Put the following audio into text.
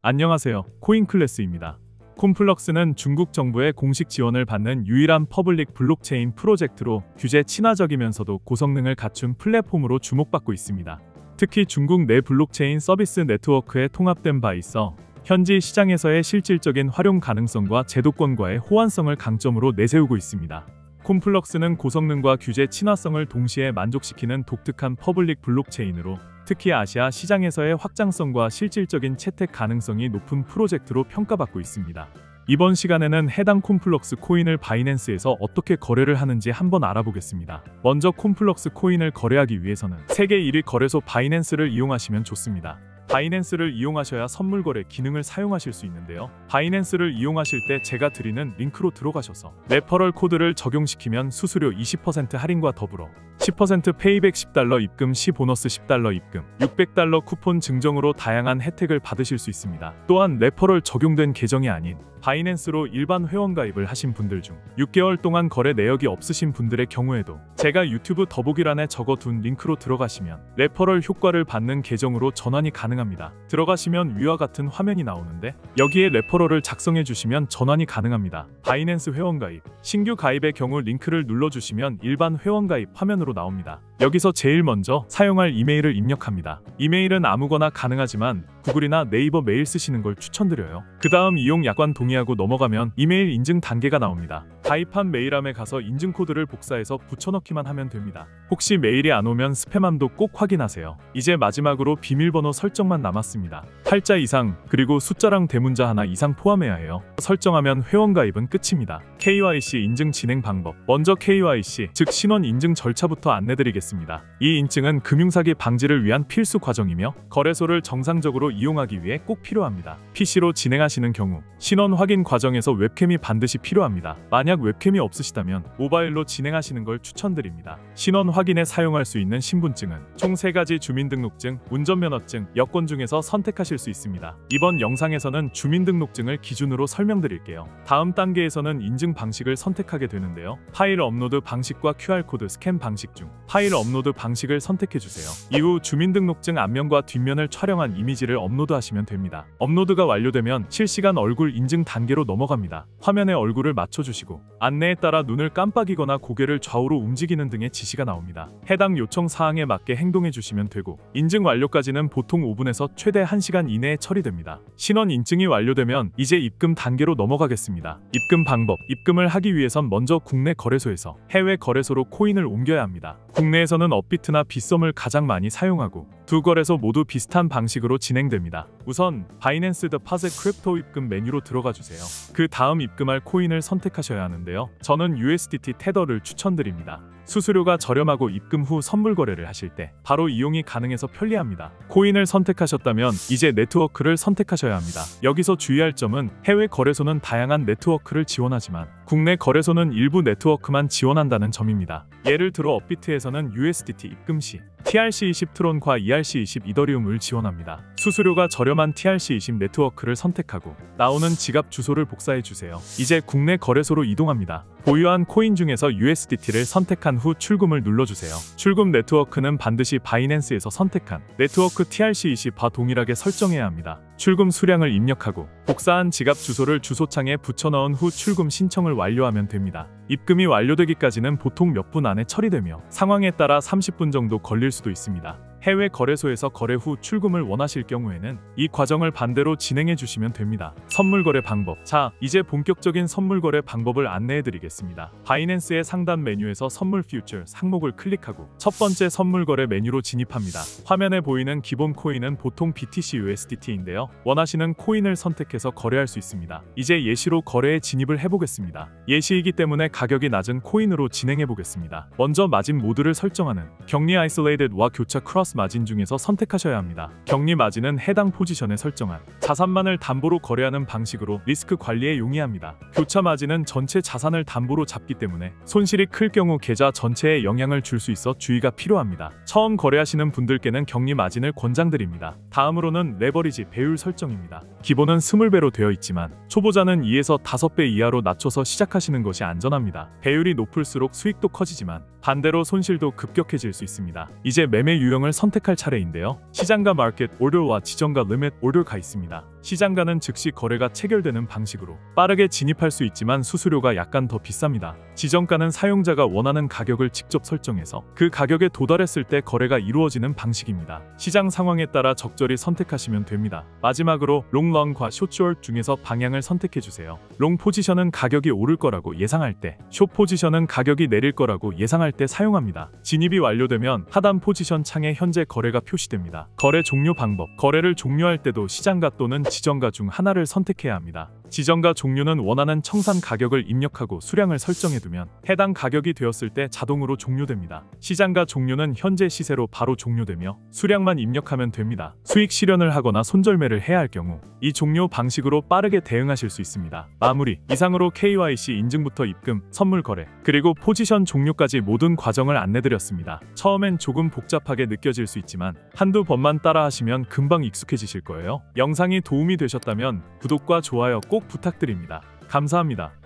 안녕하세요. 코인클래스입니다. 콤플럭스는 중국 정부의 공식 지원을 받는 유일한 퍼블릭 블록체인 프로젝트로 규제 친화적이면서도 고성능을 갖춘 플랫폼으로 주목받고 있습니다. 특히 중국 내 블록체인 서비스 네트워크에 통합된 바 있어 현지 시장에서의 실질적인 활용 가능성과 제도권과의 호환성을 강점으로 내세우고 있습니다. 콤플럭스는 고성능과 규제 친화성을 동시에 만족시키는 독특한 퍼블릭 블록체인으로 특히 아시아 시장에서의 확장성과 실질적인 채택 가능성이 높은 프로젝트로 평가받고 있습니다. 이번 시간에는 해당 콤플럭스 코인을 바이낸스에서 어떻게 거래를 하는지 한번 알아보겠습니다. 먼저 콤플럭스 코인을 거래하기 위해서는 세계 1위 거래소 바이낸스를 이용하시면 좋습니다. 바이낸스를 이용하셔야 선물 거래 기능을 사용하실 수 있는데요. 바이낸스를 이용하실 때 제가 드리는 링크로 들어가셔서 레퍼럴 코드를 적용시키면 수수료 20% 할인과 더불어 10% 페이백 10달러 입금 시 보너스 10달러 입금, 600달러 쿠폰 증정으로 다양한 혜택을 받으실 수 있습니다. 또한 레퍼럴 적용된 계정이 아닌 바이낸스로 일반 회원 가입을 하신 분들 중 6개월 동안 거래 내역이 없으신 분들의 경우에도 제가 유튜브 더보기란에 적어둔 링크로 들어가시면 레퍼럴 효과를 받는 계정으로 전환이 가능합니다. 들어가시면 위와 같은 화면이 나오는데 여기에 레퍼럴을 작성해 주시면 전환이 가능합니다. 바이낸스 회원 가입, 신규 가입의 경우 링크를 눌러주시면 일반 회원 가입 화면으로 나옵니다. 여기서 제일 먼저 사용할 이메일을 입력합니다. 이메일은 아무거나 가능하지만 구글이나 네이버 메일 쓰시는 걸 추천드려요. 그 다음 이용 약관 동의하고 넘어가면 이메일 인증 단계가 나옵니다. 가입한 메일함에 가서 인증 코드를 복사해서 붙여넣기만 하면 됩니다. 혹시 메일이 안 오면 스팸함도 꼭 확인하세요. 이제 마지막으로 비밀번호 설정만 남았습니다. 8자 이상 그리고 숫자랑 대문자 하나 이상 포함해야 해요. 설정하면 회원 가입은 끝입니다. KYC 인증 진행 방법. 먼저 KYC, 즉 신원 인증 절차부터 안내드리겠습니다. 이 인증은 금융사기 방지를 위한 필수 과정이며 거래소를 정상적으로 이용하기 위해 꼭 필요합니다. PC로 진행하시는 경우 신원 확인 과정에서 웹캠이 반드시 필요합니다. 만약 웹캠이 없으시다면 모바일로 진행하시는 걸 추천드립니다. 신원 확인에 사용할 수 있는 신분증은 총 3가지 주민등록증, 운전면허증, 여권 중에서 선택하실 수 있습니다. 이번 영상에서는 주민등록증을 기준으로 설명드릴게요. 다음 단계에서는 인증 방식을 선택하게 되는데요. 파일 업로드 방식과 QR코드 스캔 방식 중 파일 업로드 방식을 선택해주세요. 이후 주민등록증 앞면과 뒷면을 촬영한 이미지를 업로드하시면 됩니다. 업로드가 완료되면 실시간 얼굴 인증 단계로 넘어갑니다. 화면에 얼굴을 맞춰주시고 안내에 따라 눈을 깜빡이거나 고개를 좌우로 움직이는 등의 지시가 나옵니다. 해당 요청 사항에 맞게 행동해 주시면 되고 인증 완료까지는 보통 5분에서 최대 1시간 이내에 처리됩니다. 신원 인증이 완료되면 이제 입금 단계로 넘어가겠습니다. 입금 방법. 입금을 하기 위해선 먼저 국내 거래소에서 해외 거래소로 코인을 옮겨야 합니다. 국내에서는 업비트나 빗썸을 가장 많이 사용하고 두 거래소 모두 비슷한 방식으로 진행됩니다. 우선 바이낸스 데파짓 크립토 입금 메뉴로 들어가 주세요. 그 다음 입금할 코인을 선택하셔야 하는데요. 저는 USDT 테더를 추천드립니다. 수수료가 저렴하고 입금 후 선물 거래를 하실 때 바로 이용이 가능해서 편리합니다. 코인을 선택하셨다면 이제 네트워크를 선택하셔야 합니다. 여기서 주의할 점은 해외 거래소는 다양한 네트워크를 지원하지만 국내 거래소는 일부 네트워크만 지원한다는 점입니다. 예를 들어 업비트에서는 USDT 입금 시 TRC20 트론과 ERC20 이더리움을 지원합니다. 수수료가 저렴한 TRC20 네트워크를 선택하고 나오는 지갑 주소를 복사해 주세요. 이제 국내 거래소로 이동합니다. 보유한 코인 중에서 USDT를 선택한 후 출금을 눌러주세요. 출금 네트워크는 반드시 바이낸스에서 선택한 네트워크 TRC20과 동일하게 설정해야 합니다. 출금 수량을 입력하고 복사한 지갑 주소를 주소창에 붙여넣은 후 출금 신청을 완료하면 됩니다. 입금이 완료되기까지는 보통 몇 분 안에 처리되며 상황에 따라 30분 정도 걸릴 수도 있습니다. 해외 거래소에서 거래 후 출금을 원하실 경우에는 이 과정을 반대로 진행해 주시면 됩니다. 선물 거래 방법. 자, 이제 본격적인 선물 거래 방법을 안내해 드리겠습니다. 바이낸스의 상단 메뉴에서 선물 퓨처 항목을 클릭하고 첫 번째 선물 거래 메뉴로 진입합니다. 화면에 보이는 기본 코인은 보통 BTC USDT인데요. 원하시는 코인을 선택해서 거래할 수 있습니다. 이제 예시로 거래에 진입을 해보겠습니다. 예시이기 때문에 가격이 낮은 코인으로 진행해 보겠습니다. 먼저 마진 모드를 설정하는 격리 아이솔레이티드와 교차 크로스 마진 중에서 선택하셔야 합니다. 격리 마진은 해당 포지션에 설정한 자산만을 담보로 거래하는 방식으로 리스크 관리에 용이합니다. 교차 마진은 전체 자산을 담보로 잡기 때문에 손실이 클 경우 계좌 전체에 영향을 줄 수 있어 주의가 필요합니다. 처음 거래하시는 분들께는 격리 마진을 권장드립니다. 다음으로는 레버리지 배율 설정입니다. 기본은 20배로 되어 있지만 초보자는 2에서 5배 이하로 낮춰서 시작하시는 것이 안전합니다. 배율이 높을수록 수익도 커지지만 반대로 손실도 급격해질 수 있습니다. 이제 매매 유형을 선택할 차례인데요. 시장과 마켓 오더와 지정과 리밋 오더가 있습니다. 시장가는 즉시 거래가 체결되는 방식으로 빠르게 진입할 수 있지만 수수료가 약간 더 비쌉니다. 지정가는 사용자가 원하는 가격을 직접 설정해서 그 가격에 도달했을 때 거래가 이루어지는 방식입니다. 시장 상황에 따라 적절히 선택하시면 됩니다. 마지막으로 롱런과 숏 중에서 방향을 선택해주세요. 롱 포지션은 가격이 오를 거라고 예상할 때, 숏 포지션은 가격이 내릴 거라고 예상할 때 사용합니다. 진입이 완료되면 하단 포지션 창에 현재 거래가 표시됩니다. 거래 종료 방법. 거래를 종료할 때도 시장가 또는 지정가 중 하나를 선택해야 합니다. 지정가 종료는 원하는 청산 가격을 입력하고 수량을 설정해두면 해당 가격이 되었을 때 자동으로 종료됩니다. 시장가 종료는 현재 시세로 바로 종료되며 수량만 입력하면 됩니다. 수익 실현을 하거나 손절매를 해야 할 경우 이 종료 방식으로 빠르게 대응하실 수 있습니다. 마무리. 이상으로 KYC 인증부터 입금, 선물 거래, 그리고 포지션 종료까지 모든 과정을 안내드렸습니다. 처음엔 조금 복잡하게 느껴질 수 있지만 한두 번만 따라하시면 금방 익숙해지실 거예요. 영상이 도움이 되셨다면 구독과 좋아요 꼭 부탁드립니다. 감사합니다.